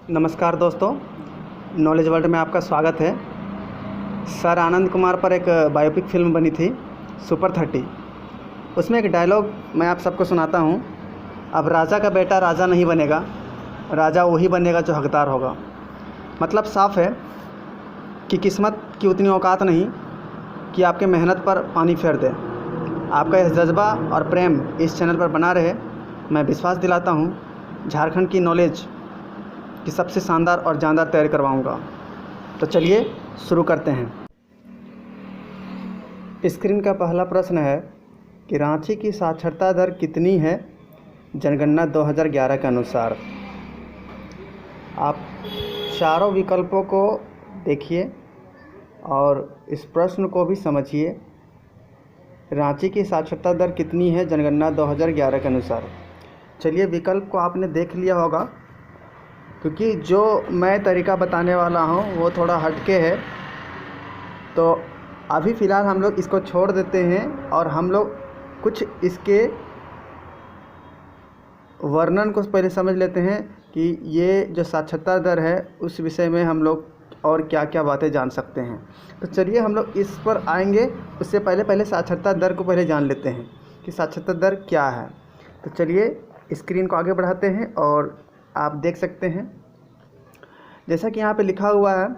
नमस्कार दोस्तों, knowledge world में आपका स्वागत है। सर आनंद कुमार पर एक बायोपिक फ़िल्म बनी थी सुपर 30। उसमें एक डायलॉग मैं आप सबको सुनाता हूँ। अब राजा का बेटा राजा नहीं बनेगा, राजा वही बनेगा जो हकदार होगा। मतलब साफ़ है कि किस्मत की उतनी औकात नहीं कि आपके मेहनत पर पानी फेर दे। आपका यह जज्बा और प्रेम इस चैनल पर बना रहे। मैं विश्वास दिलाता हूँ झारखंड की नॉलेज की सबसे शानदार और जानदार तैयारी करवाऊंगा। तो चलिए शुरू करते हैं। स्क्रीन का पहला प्रश्न है कि रांची की साक्षरता दर कितनी है जनगणना 2011 के अनुसार। आप चारों विकल्पों को देखिए और इस प्रश्न को भी समझिए। रांची की साक्षरता दर कितनी है जनगणना 2011 के अनुसार। चलिए, विकल्प को आपने देख लिया होगा, क्योंकि जो मैं तरीका बताने वाला हूँ वो थोड़ा हटके है। तो अभी फ़िलहाल हम लोग इसको छोड़ देते हैं और हम लोग कुछ इसके वर्णन को पहले समझ लेते हैं कि ये जो साक्षरता दर है उस विषय में हम लोग और क्या क्या बातें जान सकते हैं। तो चलिए हम लोग इस पर आएंगे। उससे पहले साक्षरता दर को पहले जान लेते हैं कि साक्षरता दर क्या है। तो चलिए स्क्रीन को आगे बढ़ाते हैं और आप देख सकते हैं जैसा कि यहाँ पे लिखा हुआ है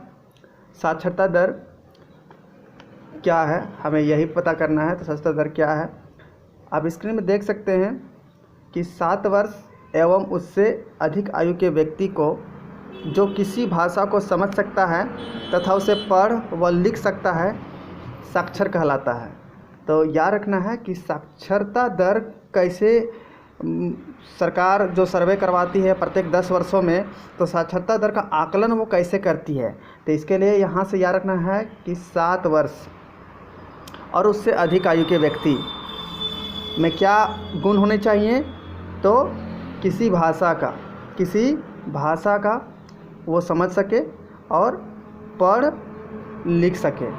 साक्षरता दर क्या है, हमें यही पता करना है। तो साक्षरता दर क्या है आप स्क्रीन में देख सकते हैं कि 7 वर्ष एवं उससे अधिक आयु के व्यक्ति को जो किसी भाषा को समझ सकता है तथा उसे पढ़ व लिख सकता है साक्षर कहलाता है। तो याद रखना है कि साक्षरता दर कैसे सरकार जो सर्वे करवाती है प्रत्येक 10 वर्षों में, तो साक्षरता दर का आकलन वो कैसे करती है। तो इसके लिए यहाँ से याद रखना है कि 7 वर्ष और उससे अधिक आयु के व्यक्ति में क्या गुण होने चाहिए। तो किसी भाषा का वो समझ सके और पढ़ लिख सके,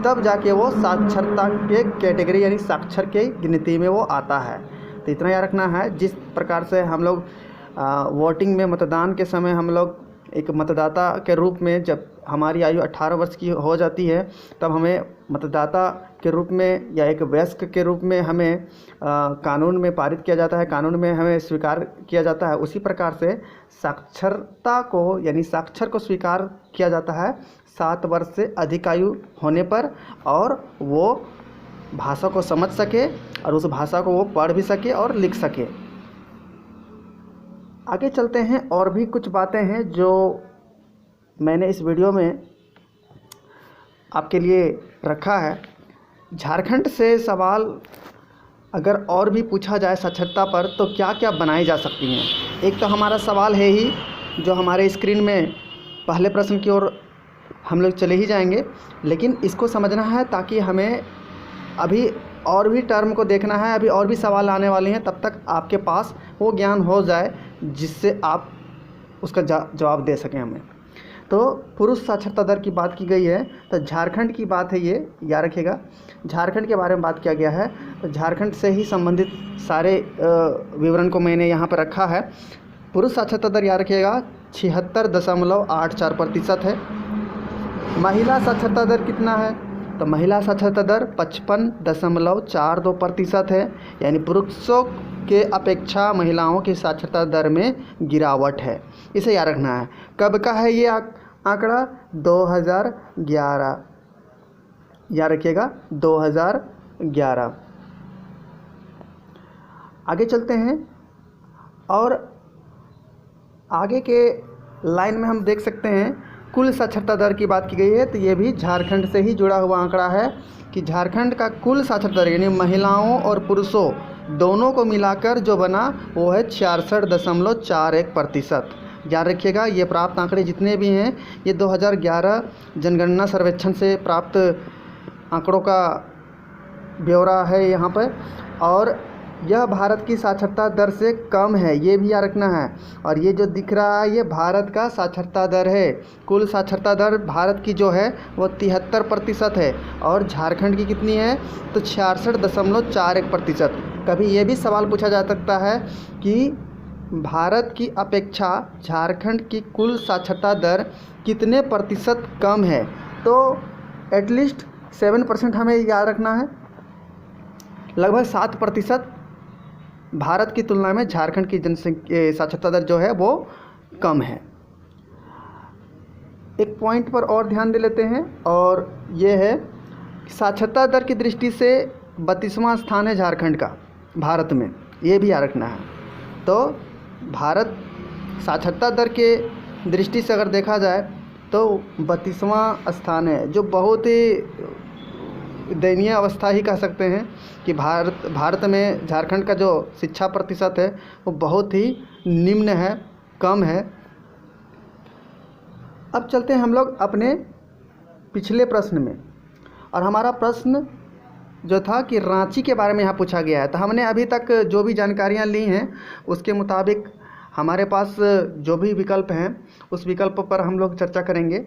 तब जाके वो साक्षरता के कैटेगरी यानी साक्षर के गिनती में वो आता है। तो इतना याद रखना है। जिस प्रकार से हम लोग वोटिंग में मतदान के समय हम लोग एक मतदाता के रूप में, जब हमारी आयु 18 वर्ष की हो जाती है तब हमें मतदाता के रूप में या एक वयस्क के रूप में हमें कानून में पारित किया जाता है, कानून में हमें स्वीकार किया जाता है। उसी प्रकार से साक्षरता को यानी साक्षर को स्वीकार किया जाता है 7 वर्ष से अधिक आयु होने पर, और वो भाषा को समझ सके और उस भाषा को वो पढ़ भी सके और लिख सके। आगे चलते हैं। और भी कुछ बातें हैं जो मैंने इस वीडियो में आपके लिए रखा है। झारखंड से सवाल अगर और भी पूछा जाए साक्षरता पर तो क्या क्या बनाई जा सकती हैं। एक तो हमारा सवाल है ही जो हमारे स्क्रीन में पहले प्रश्न की ओर हम लोग चले ही जाएंगे, लेकिन इसको समझना है ताकि हमें अभी और भी टर्म को देखना है, अभी और भी सवाल आने वाले हैं, तब तक आपके पास वो ज्ञान हो जाए जिससे आप उसका जवाब दे सकें हमें। तो पुरुष साक्षरता दर की बात की गई है, तो झारखंड की बात है, ये याद रखिएगा। झारखंड के बारे में बात किया गया है, तो झारखंड से ही संबंधित सारे विवरण को मैंने यहाँ पर रखा है। पुरुष साक्षरता दर याद रखिएगा 76.84% है। महिला साक्षरता दर कितना है, तो महिला साक्षरता दर 55.42% है। यानी पुरुषों के अपेक्षा महिलाओं की साक्षरता दर में गिरावट है। इसे याद रखना है। कब का है ये आंकड़ा? 2011, याद रखिएगा 2011। आगे चलते हैं और आगे के लाइन में हम देख सकते हैं कुल साक्षरता दर की बात की गई है। तो ये भी झारखंड से ही जुड़ा हुआ आंकड़ा है कि झारखंड का कुल साक्षरता दर यानी महिलाओं और पुरुषों दोनों को मिलाकर जो बना वो है 66.41%। याद रखिएगा ये प्राप्त आंकड़े जितने भी हैं ये 2011 जनगणना सर्वेक्षण से प्राप्त आंकड़ों का ब्यौरा है यहाँ पर, और यह भारत की साक्षरता दर से कम है, ये भी याद रखना है। और ये जो दिख रहा है ये भारत का साक्षरता दर है। कुल साक्षरता दर भारत की जो है वो 73% है और झारखंड की कितनी है तो 66.41%। कभी ये भी सवाल पूछा जा सकता है कि भारत की अपेक्षा झारखंड की कुल साक्षरता दर कितने प्रतिशत कम है? तो एटलीस्ट 7% हमें याद रखना है। लगभग 7% भारत की तुलना में झारखंड की जनसंख्या साक्षरता दर जो है वो कम है। एक पॉइंट पर और ध्यान दे लेते हैं, और ये है साक्षरता दर की दृष्टि से 32वां स्थान है झारखंड का भारत में, ये भी याद रखना है। तो भारत साक्षरता दर के दृष्टि से अगर देखा जाए तो 32वां स्थान है, जो बहुत ही दयनीय अवस्था ही कह सकते हैं कि भारत में झारखंड का जो शिक्षा प्रतिशत है वो बहुत ही निम्न है, कम है। अब चलते हैं हम लोग अपने पिछले प्रश्न में, और हमारा प्रश्न जो था कि रांची के बारे में यहाँ पूछा गया है। तो हमने अभी तक जो भी जानकारियाँ ली हैं उसके मुताबिक हमारे पास जो भी विकल्प हैं उस विकल्प पर हम लोग चर्चा करेंगे,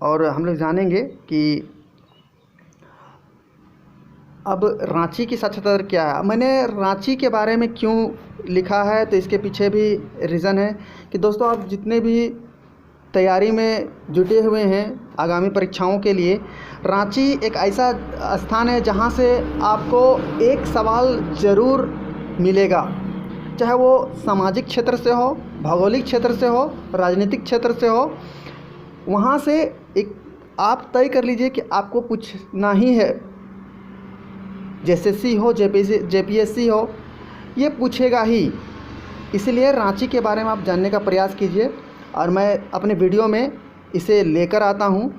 और हम लोग जानेंगे कि अब रांची की साक्षरता दर क्या है। मैंने रांची के बारे में क्यों लिखा है, तो इसके पीछे भी रीज़न है कि दोस्तों आप जितने भी तैयारी में जुटे हुए हैं आगामी परीक्षाओं के लिए, रांची एक ऐसा स्थान है जहां से आपको एक सवाल ज़रूर मिलेगा, चाहे वो सामाजिक क्षेत्र से हो, भौगोलिक क्षेत्र से हो, राजनीतिक क्षेत्र से हो। वहां से एक आप तय कर लीजिए कि आपको पूछना ही है, जेएसएससी हो, जेपीएससी हो, ये पूछेगा ही। इसलिए रांची के बारे में आप जानने का प्रयास कीजिए, और मैं अपने वीडियो में इसे लेकर आता हूँ।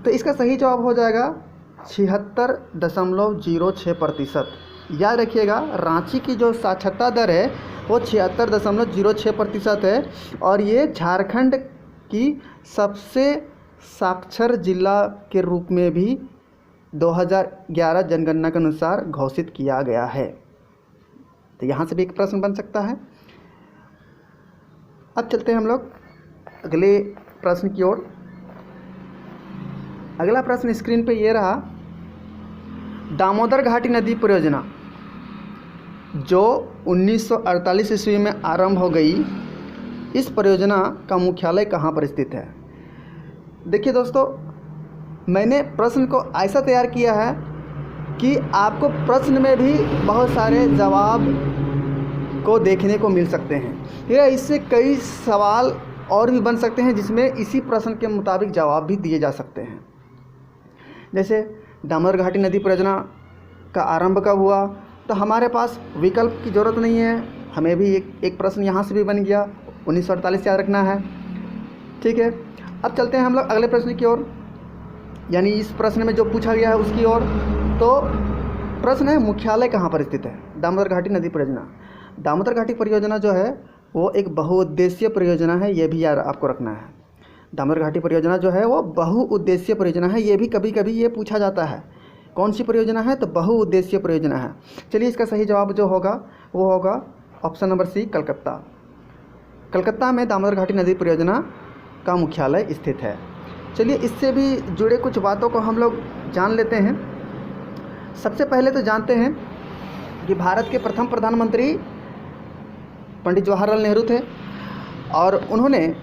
तो इसका सही जवाब हो जाएगा 76.06%। याद रखिएगा, रांची की जो साक्षरता दर है वो 76.06% है, और ये झारखंड की सबसे साक्षर जिला के रूप में भी 2011 जनगणना के अनुसार घोषित किया गया है। तो यहाँ से भी एक प्रश्न बन सकता है। अब चलते हैं हम लोग अगले प्रश्न की ओर। अगला प्रश्न स्क्रीन पे ये रहा, दामोदर घाटी नदी परियोजना जो 1948 ईस्वी में आरंभ हो गई, इस परियोजना का मुख्यालय कहाँ पर स्थित है? देखिए दोस्तों, मैंने प्रश्न को ऐसा तैयार किया है कि आपको प्रश्न में भी बहुत सारे जवाब को देखने को मिल सकते हैं, या इससे कई सवाल और भी बन सकते हैं जिसमें इसी प्रश्न के मुताबिक जवाब भी दिए जा सकते हैं। जैसे दामोदर घाटी नदी परियोजना का आरंभ कब हुआ, तो हमारे पास विकल्प की ज़रूरत नहीं है, हमें भी एक प्रश्न यहाँ से भी बन गया, 1948 याद रखना है। ठीक है, अब चलते हैं हम लोग अगले प्रश्न की ओर, यानी इस प्रश्न में जो पूछा गया है उसकी ओर। तो प्रश्न है, मुख्यालय कहाँ पर स्थित है दामोदर घाटी नदी परियोजना? दामोदर घाटी परियोजना जो है वो एक बहुउद्देशीय परियोजना है, ये भी याद आपको रखना है। दामोदर घाटी परियोजना जो है वो बहुउद्देशीय परियोजना है, ये भी कभी कभी ये पूछा जाता है। कौन सी परियोजना है? तो बहुउद्देशीय परियोजना है। चलिए, इसका सही जवाब जो होगा वो होगा option number C, Calcutta. Calcutta में दामोदर घाटी नदी परियोजना का मुख्यालय स्थित है। चलिए, इससे भी जुड़े कुछ बातों को हम लोग जान लेते हैं। सबसे पहले तो जानते हैं कि भारत के प्रथम प्रधानमंत्री पंडित जवाहरलाल नेहरू थे, और उन्होंने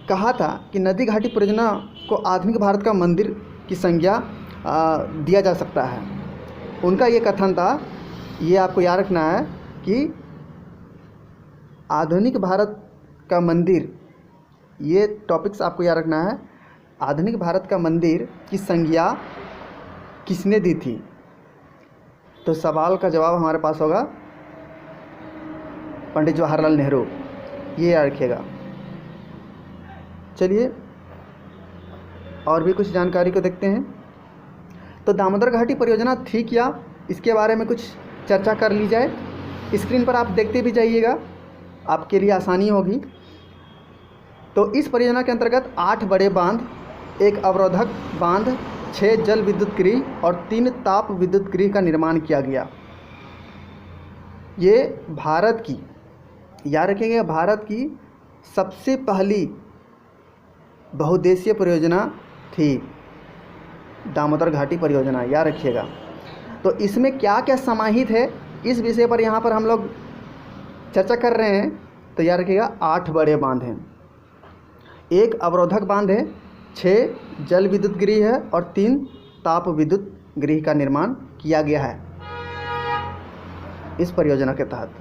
कहा था कि नदी घाटी परियोजना को आधुनिक भारत का मंदिर की संज्ञा दिया जा सकता है। उनका ये कथन था, ये आपको याद रखना है कि आधुनिक भारत का मंदिर, ये टॉपिक्स आपको याद रखना है। आधुनिक भारत का मंदिर की संज्ञा किसने दी थी? तो सवाल का जवाब हमारे पास होगा पंडित जवाहरलाल नेहरू, ये याद रखिएगा। चलिए, और भी कुछ जानकारी को देखते हैं। तो दामोदर घाटी परियोजना थी क्या, इसके बारे में कुछ चर्चा कर ली जाए। स्क्रीन पर आप देखते भी जाइएगा, आपके लिए आसानी होगी। तो इस परियोजना के अंतर्गत 8 बड़े बांध, 1 अवरोधक बांध, 6 जल विद्युत गृह और 3 ताप विद्युत गृह का निर्माण किया गया। ये भारत की, याद रखिएगा, भारत की सबसे पहली बहुउद्देशीय परियोजना थी दामोदर घाटी परियोजना, याद रखिएगा। तो इसमें क्या क्या समाहित है, इस विषय पर यहाँ पर हम लोग चर्चा कर रहे हैं तो याद रखिएगा 8 बड़े बांध हैं, 1 अवरोधक बांध है, 6 जल विद्युत गृह है और 3 ताप विद्युत गृह का निर्माण किया गया है इस परियोजना के तहत।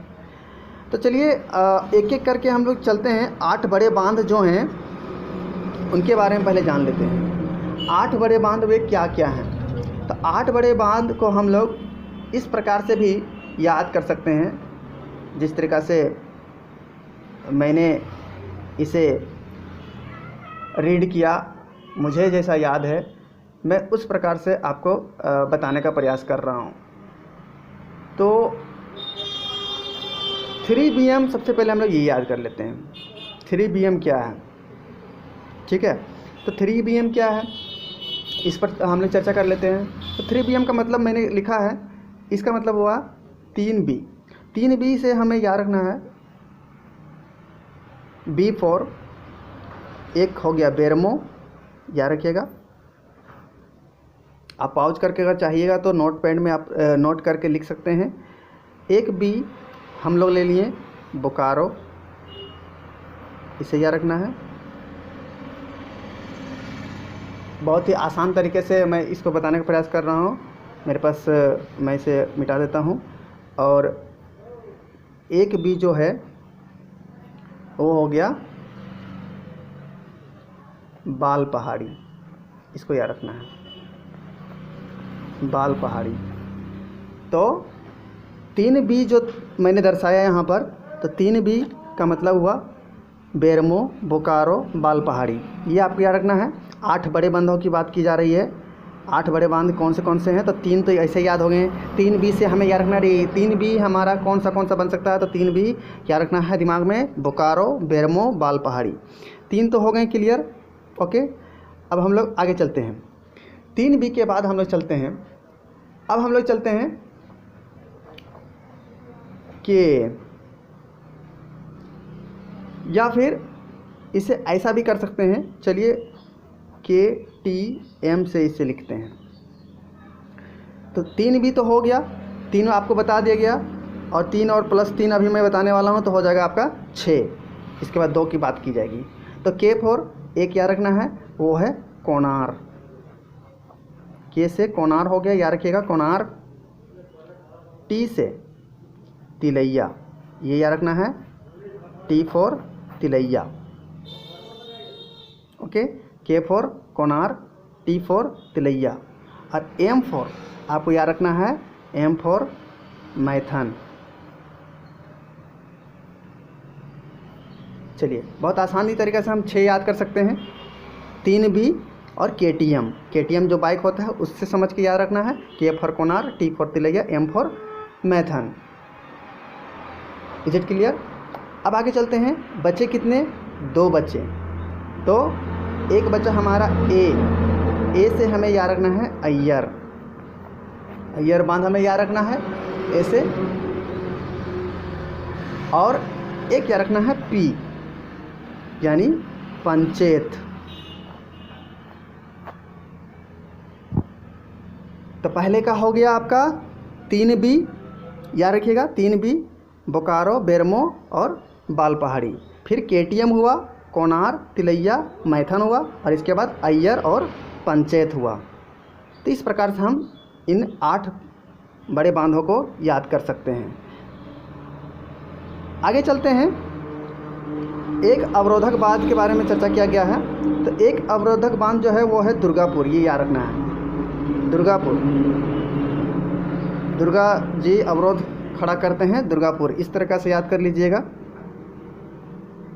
तो चलिए एक एक करके हम लोग चलते हैं। 8 बड़े बांध जो हैं उनके बारे में पहले जान लेते हैं। 8 बड़े बांध वे क्या क्या हैं? तो 8 बड़े बांध को हम लोग इस प्रकार से भी याद कर सकते हैं जिस तरीक़ा से मैंने इसे रीड किया, मुझे जैसा याद है मैं उस प्रकार से आपको बताने का प्रयास कर रहा हूँ। तो 3BM सबसे पहले हम लोग ये याद कर लेते हैं। 3BM क्या है? ठीक है, तो 3BM क्या है इस पर हम लोग चर्चा कर लेते हैं। तो 3BM का मतलब मैंने लिखा है, इसका मतलब हुआ 3B। 3B से हमें याद रखना है B फॉर, एक हो गया बेरमो, याद रखिएगा। आप पॉज करके अगर चाहिएगा तो नोट पैड में आप नोट करके लिख सकते हैं। एक B हम लोग ले लिए बोकारो, इसे याद रखना है। बहुत ही आसान तरीके से मैं इसको बताने का प्रयास कर रहा हूँ, मेरे पास मैं इसे मिटा देता हूँ। और एक B जो है वो हो गया बाल पहाड़ी, इसको याद रखना है, बाल पहाड़ी। तो 3B जो मैंने दर्शाया यहाँ पर, तो 3B का मतलब हुआ बेरमो, बोकारो, बाल पहाड़ी, ये आपको याद रखना है। 8 बड़े बांधों की बात की जा रही है। 8 बड़े बांध कौन से हैं? तो 3 तो ऐसे याद हो गए। 3B से हमें याद रखना है 3B हमारा कौन सा बन सकता है? तो 3B याद रखना है दिमाग में, बोकारो, बेरमो, बाल पहाड़ी। 3 तो हो गए क्लियर, ओके। अब हम लोग आगे चलते हैं। 3B के बाद हम लोग चलते हैं, अब हम लोग चलते हैं कि, या फिर इसे ऐसा भी कर सकते हैं, चलिए KTM से इसे लिखते हैं। तो 3B तो हो गया, 3 आपको बता दिया गया, और 3 और +3 अभी मैं बताने वाला हूँ, तो हो जाएगा आपका 6। इसके बाद 2 की बात की जाएगी। तो K फॉर एक याद रखना है, वो है कोणार। K से कोणार हो गया, याद रखिएगा कोणार। T से तिलैया, ये याद रखना है, T for Tilaiya, okay. K for Konar, T for Tilaiya, और M फॉर आपको याद रखना है, M फॉर मैथन। चलिए बहुत आसानी तरीके से हम 6 याद कर सकते हैं। 3B और KTM जो बाइक होता है उससे समझ के याद रखना है। K for Konar, T for Tilaiya, M for Maithon. Is it clear? अब आगे चलते हैं। बच्चे कितने? 2 बच्चे। तो एक बच्चा हमारा ए से हमें याद रखना है अय्यर बांध हमें याद रखना है ए से, और एक याद रखना है P यानी पंचेत। तो पहले का हो गया आपका 3B, याद रखिएगा 3B बोकारो, बेरमो और बाल पहाड़ी। फिर KTM हुआ, कोणार, तिलैया, मैथन हुआ, और इसके बाद अय्यर और पंचेत हुआ। तो इस प्रकार से हम इन 8 बड़े बांधों को याद कर सकते हैं। आगे चलते हैं। एक अवरोधक बांध के बारे में चर्चा किया गया है। तो एक अवरोधक बांध जो है वो है दुर्गापुर, ये याद रखना है, दुर्गापुर। दुर्गा जी अवरोध खड़ा करते हैं, दुर्गापुर, इस तरह से याद कर लीजिएगा।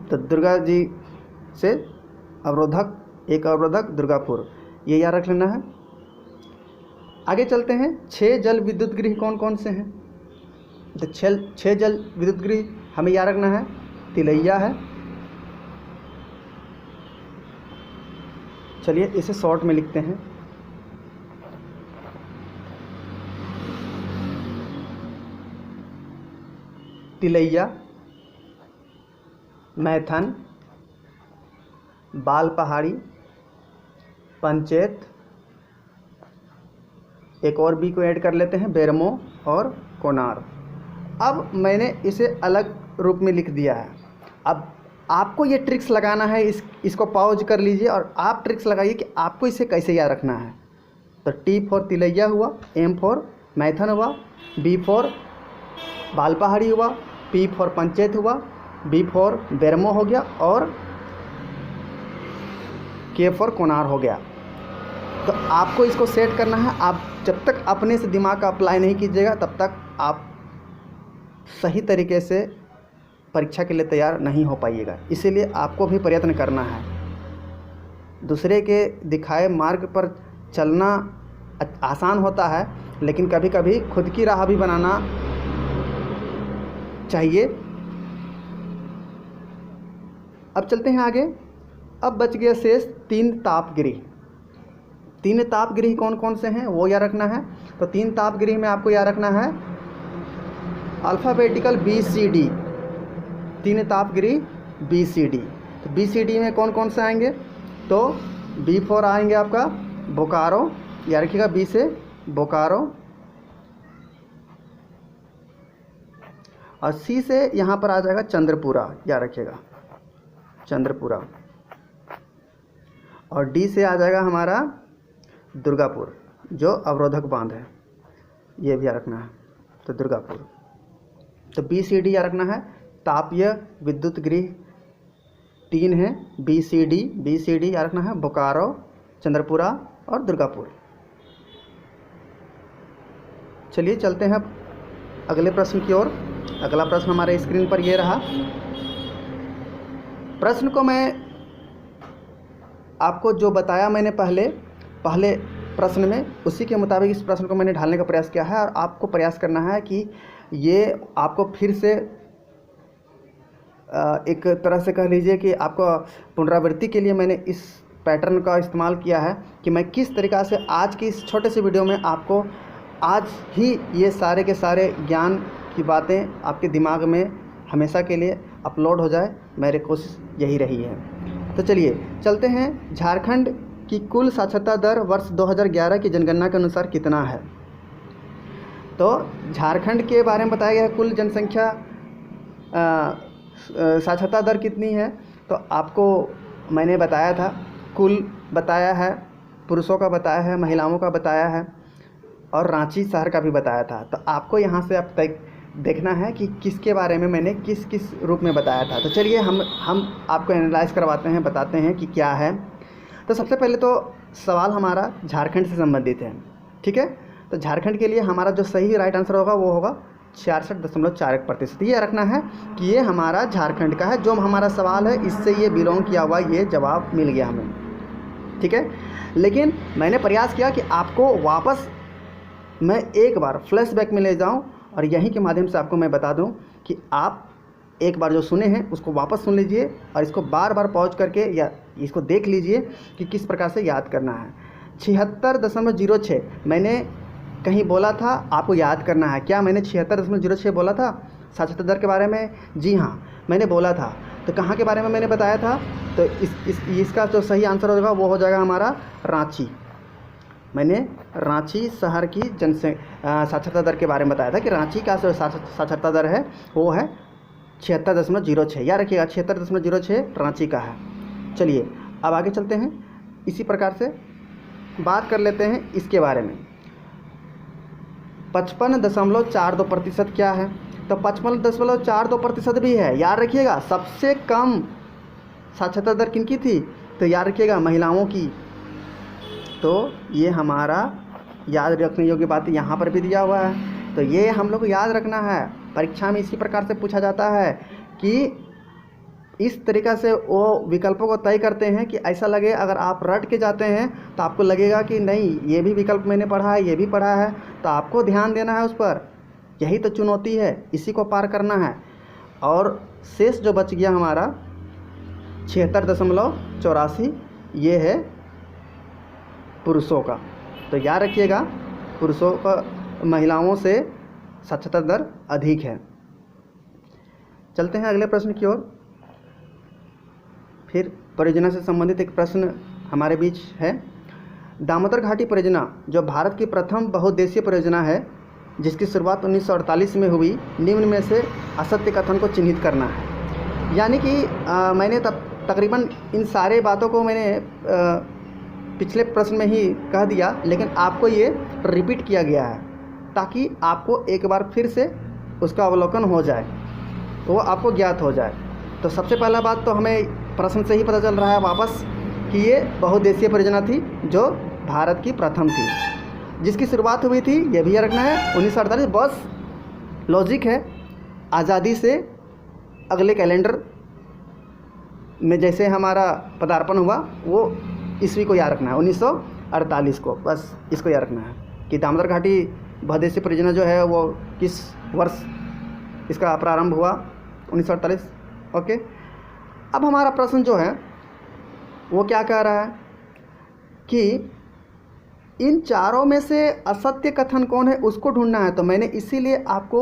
तो दुर्गा जी से अवरोधक, एक अवरोधक दुर्गापुर, ये याद रख लेना है। आगे चलते हैं। 6 जल विद्युत गृह कौन कौन से हैं? तो 6 जल विद्युत गृह हमें याद रखना है, तिलैया है। चलिए इसे शॉर्ट में लिखते हैं। तिलैया, मैथन, बाल पहाड़ी, पंचेत, एक और B को ऐड कर लेते हैं, बेरमो और कोणार। अब मैंने इसे अलग रूप में लिख दिया है। अब आपको ये ट्रिक्स लगाना है, इसको पॉज कर लीजिए और आप ट्रिक्स लगाइए कि आपको इसे कैसे याद रखना है। तो T फॉर तिलैया हुआ, M फॉर मैथन हुआ, B फॉर बालपहाड़ी हुआ, P फॉर पंचेत हुआ, B फॉर बेरमो हो गया और K फॉर कोनार हो गया। तो आपको इसको सेट करना है। आप जब तक अपने से दिमाग का अप्लाई नहीं कीजिएगा तब तक आप सही तरीके से परीक्षा के लिए तैयार नहीं हो पाइएगा। इसीलिए आपको भी प्रयत्न करना है। दूसरे के दिखाए मार्ग पर चलना आसान होता है, लेकिन कभी कभी खुद की राह भी बनाना चाहिए। अब चलते हैं आगे। अब बच गया शेष 3 तापगृह। 3 तापगृह कौन कौन से हैं वो याद रखना है। तो 3 तापगृह में आपको याद रखना है अल्फ़ाबेटिकल BCD। 3 तापगृह BCD। तो BCD में कौन कौन से आएंगे? तो B फॉर आएंगे आपका बोकारो, याद रखिएगा B से बोकारो, और C से यहाँ पर आ जाएगा चंद्रपुरा, याद रखिएगा चंद्रपुरा, और D से आ जाएगा हमारा दुर्गापुर जो अवरोधक बांध है, ये भी याद रखना है। तो दुर्गापुर। तो BCD याद रखना है। तापीय विद्युत गृह 3 है, BCD याद रखना है, बोकारो, चंद्रपुरा और दुर्गापुर। चलिए चलते हैं अगले प्रश्न की ओर। अगला प्रश्न हमारे स्क्रीन पर ये रहा। प्रश्न को मैं आपको जो बताया मैंने पहले प्रश्न में, उसी के मुताबिक इस प्रश्न को मैंने ढालने का प्रयास किया है। और आपको प्रयास करना है कि ये आपको फिर से एक तरह से कह लीजिए कि आपको पुनरावृत्ति के लिए मैंने इस पैटर्न का इस्तेमाल किया है कि मैं किस तरीक़ा से आज की इस छोटे से वीडियो में आपको आज ही ये सारे के सारे ज्ञान की बातें आपके दिमाग में हमेशा के लिए अपलोड हो जाए, मेरी कोशिश यही रही है। तो चलिए चलते हैं। झारखंड की कुल साक्षरता दर वर्ष 2011 की जनगणना के अनुसार कितना है? तो झारखंड के बारे में बताया गया है कुल जनसंख्या साक्षरता दर कितनी है। तो आपको मैंने बताया था, कुल बताया है, पुरुषों का बताया है, महिलाओं का बताया है और रांची शहर का भी बताया था। तो आपको यहाँ से अब तक देखना है कि किसके बारे में मैंने किस किस रूप में बताया था। तो चलिए हम आपको एनालाइज करवाते हैं, बताते हैं कि क्या है। तो सबसे पहले तो सवाल हमारा झारखंड से संबंधित है, ठीक है। तो झारखंड के लिए हमारा जो सही राइट आंसर होगा वो होगा 66.41%। ये रखना है कि ये हमारा झारखंड का है। जो हमारा सवाल है इससे ये बिलोंग किया हुआ ये जवाब मिल गया हमें, ठीक है। लेकिन मैंने प्रयास किया कि आपको वापस मैं एक बार फ्लैशबैक में ले जाऊं और यहीं के माध्यम से आपको मैं बता दूं कि आप एक बार जो सुने हैं उसको वापस सुन लीजिए और इसको बार बार पॉज करके या इसको देख लीजिए कि किस प्रकार से याद करना है। 76.06 मैंने कहीं बोला था, आपको याद करना है। क्या मैंने 76.06 बोला था साक्षरता दर के बारे में? जी हाँ, मैंने बोला था। तो कहाँ के बारे में मैंने बताया था? तो इसका जो सही आंसर होगा वो हो जाएगा हमारा रांची। मैंने रांची शहर की साक्षरता दर के बारे में बताया था कि रांची का जो साक्षरता दर है वो है 76.06। याद रखिएगा 76.06 रांची का है। चलिए अब आगे चलते हैं। इसी प्रकार से बात कर लेते हैं इसके बारे में। 55.42% क्या है? तो 55.42% भी है। याद रखिएगा सबसे कम साक्षरता दर किनकी थी? तो याद रखिएगा महिलाओं की। तो ये हमारा याद रखने योग्य बात यहाँ पर भी दिया हुआ है। तो ये हम लोग को याद रखना है। परीक्षा में इसी प्रकार से पूछा जाता है कि इस तरीक़ा से वो विकल्पों को तय करते हैं कि ऐसा लगे अगर आप रट के जाते हैं तो आपको लगेगा कि नहीं ये भी विकल्प मैंने पढ़ा है, ये भी पढ़ा है। तो आपको ध्यान देना है उस पर। यही तो चुनौती है, इसी को पार करना है। और शेष जो बच गया हमारा 76.84 ये है पुरुषों का। तो याद रखिएगा पुरुषों का महिलाओं से साक्षरता दर अधिक है। चलते हैं अगले प्रश्न की ओर। फिर परियोजना से संबंधित एक प्रश्न हमारे बीच है। दामोदर घाटी परियोजना जो भारत की प्रथम बहुउद्देशीय परियोजना है जिसकी शुरुआत 1948 में हुई, निम्न में से असत्य कथन को चिन्हित करना है। यानी कि मैंने तकरीबन इन सारे बातों को मैंने पिछले प्रश्न में ही कह दिया, लेकिन आपको ये रिपीट किया गया है ताकि आपको एक बार फिर से उसका अवलोकन हो जाए, वो आपको ज्ञात हो जाए। तो सबसे पहला बात तो हमें प्रश्न से ही पता चल रहा है वापस कि ये बहुउद्देशीय परियोजना थी जो भारत की प्रथम थी, जिसकी शुरुआत हुई थी, ये भी याद रखना है, 1948। बस लॉजिक है, आज़ादी से अगले कैलेंडर में जैसे हमारा पदार्पण हुआ वो ईस्वी को याद रखना है, 1948 को, बस इसको याद रखना है कि दामोदर घाटी बहुउद्देशीय परियोजना जो है वो किस वर्ष इसका प्रारंभ हुआ, 1948। ओके, अब हमारा प्रश्न जो है वो क्या कह रहा है कि इन चारों में से असत्य कथन कौन है उसको ढूंढना है। तो मैंने इसीलिए आपको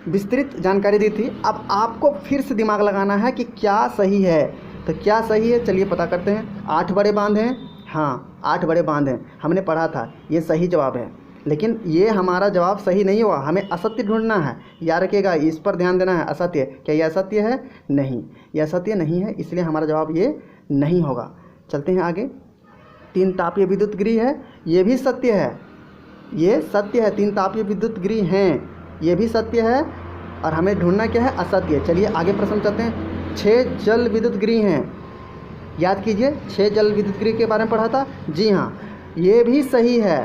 विस्तृत जानकारी दी थी। अब आपको फिर से दिमाग लगाना है कि क्या सही है। तो क्या सही है, चलिए पता करते हैं। 8 बड़े बांध हैं, हाँ 8 बड़े बांध हैं, हमने पढ़ा था, ये सही जवाब है। लेकिन ये हमारा जवाब सही नहीं हुआ, हमें असत्य ढूंढना है। याद रखिएगा, इस पर ध्यान देना है। असत्य, क्या ये असत्य है? नहीं, ये असत्य नहीं है, इसलिए हमारा जवाब ये नहीं होगा। चलते हैं आगे। 3 तापीय विद्युत गृह है, ये भी सत्य है, ये सत्य है। 3 तापीय विद्युत गृह हैं, ये भी सत्य है, और हमें ढूंढना क्या है? असत्य। चलिए आगे प्रश्न चलते हैं। 6 जल विद्युत गृह हैं, याद कीजिए 6 जल विद्युत गृह के बारे में पढ़ा था। जी हाँ, ये भी सही है।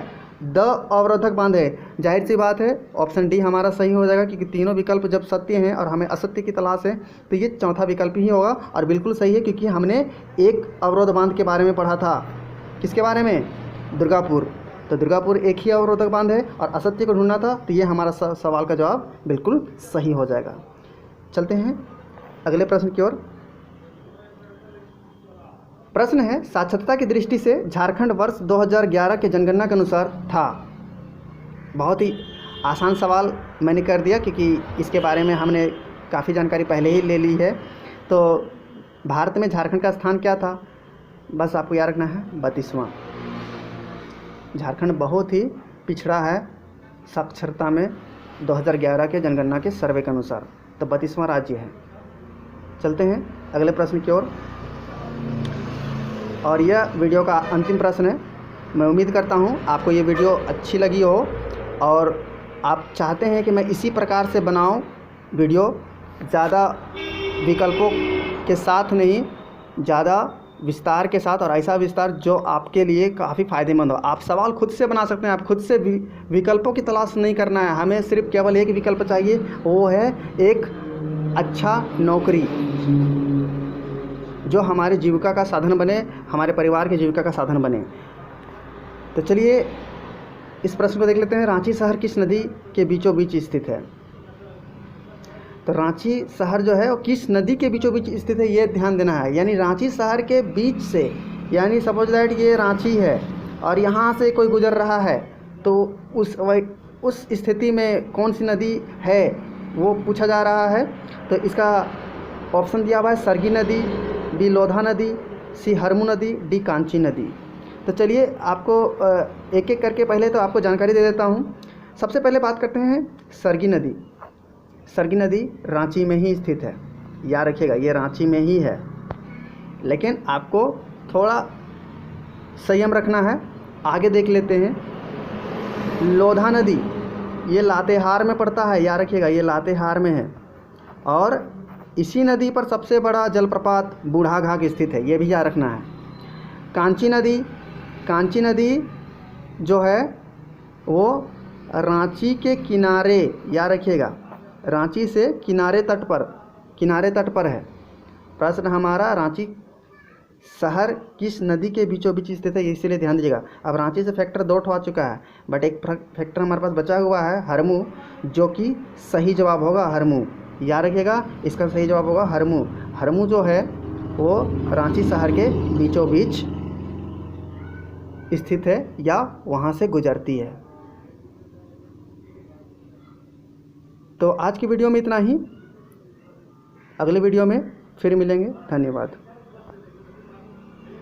द अवरोधक बांध है, जाहिर सी बात है ऑप्शन डी हमारा सही हो जाएगा, क्योंकि तीनों विकल्प जब सत्य हैं और हमें असत्य की तलाश है तो ये चौथा विकल्प ही होगा, और बिल्कुल सही है, क्योंकि हमने एक अवरोध बांध के बारे में पढ़ा था। किसके बारे में? दुर्गापुर। तो दुर्गापुर एक ही अवरोधक बांध है और असत्य को ढूंढना था, तो ये हमारा सवाल का जवाब बिल्कुल सही हो जाएगा। चलते हैं अगले प्रश्न की ओर। प्रश्न है, साक्षरता की दृष्टि से झारखंड वर्ष 2011 के जनगणना के अनुसार था। बहुत ही आसान सवाल मैंने कर दिया, क्योंकि इसके बारे में हमने काफ़ी जानकारी पहले ही ले ली है। तो भारत में झारखंड का स्थान क्या था? बस आपको याद रखना है 32वां। झारखंड बहुत ही पिछड़ा है साक्षरता में 2011 के जनगणना के सर्वे के अनुसार, तो 32वां राज्य है। चलते हैं अगले प्रश्न की ओर, और यह वीडियो का अंतिम प्रश्न है। मैं उम्मीद करता हूँ आपको ये वीडियो अच्छी लगी हो और आप चाहते हैं कि मैं इसी प्रकार से बनाऊँ वीडियो, ज़्यादा विकल्पों के साथ नहीं, ज़्यादा विस्तार के साथ, और ऐसा विस्तार जो आपके लिए काफ़ी फ़ायदेमंद हो। आप सवाल खुद से बना सकते हैं, आप खुद से विकल्पों की तलाश नहीं करना है, हमें सिर्फ केवल एक विकल्प चाहिए, वो है एक अच्छा नौकरी जो हमारे जीविका का साधन बने, हमारे परिवार की जीविका का साधन बने। तो चलिए इस प्रश्न को देख लेते हैं। रांची शहर किस नदी के बीचों बीच स्थित है? तो रांची शहर जो है वो किस नदी के बीचों बीच स्थित है, ये ध्यान देना है। यानी रांची शहर के बीच से, यानी सपोज दैट ये रांची है और यहाँ से कोई गुजर रहा है, तो उस स्थिति में कौन सी नदी है वो पूछा जा रहा है। तो इसका ऑप्शन दिया हुआ है सरगी नदी, बी लोधा नदी, सी हरमू नदी, डी कांची नदी। तो चलिए आपको एक एक करके पहले तो आपको जानकारी दे देता हूँ। सबसे पहले बात करते हैं सरगी नदी। सरगी नदी रांची में ही स्थित है, याद रखिएगा ये रांची में ही है, लेकिन आपको थोड़ा संयम रखना है। आगे देख लेते हैं। लोधा नदी ये लातेहार में पड़ता है, याद रखिएगा ये लातेहार में है, और इसी नदी पर सबसे बड़ा जलप्रपात बूढ़ाघाट स्थित है, ये भी याद रखना है। कांची नदी जो है वो रांची के किनारे, याद रखिएगा रांची से किनारे तट पर है। प्रश्न हमारा रांची शहर किस नदी के बीचों बीच स्थित है, इसीलिए ध्यान दीजिएगा। अब रांची से फैक्टर 2 आ चुका है, बट एक फैक्टर हमारे पास बचा हुआ है हरमू, जो कि सही जवाब होगा हरमू। याद रखिएगा इसका सही जवाब होगा हरमू। हरमू जो है वो रांची शहर के बीचों बीच स्थित है या वहाँ से गुजरती है। तो आज की वीडियो में इतना ही, अगले वीडियो में फिर मिलेंगे। धन्यवाद।